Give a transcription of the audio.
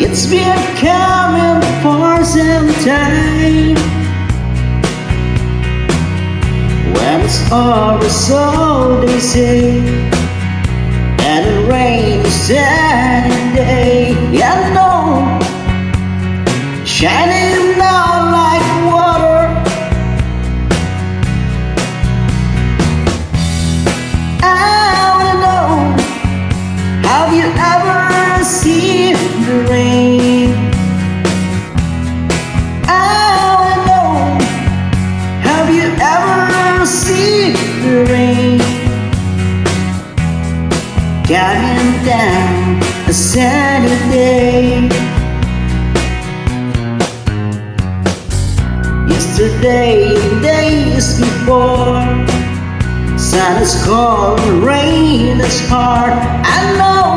It's been coming for some time. When it's over, so they say, and it rains Saturday day. I know, shining down like water. I wanna know, have you ever seen the rain? I wanna know, have you ever seen the rain? Coming down a sunny day. Yesterday, days before, sun is cold, rain is hard. I know,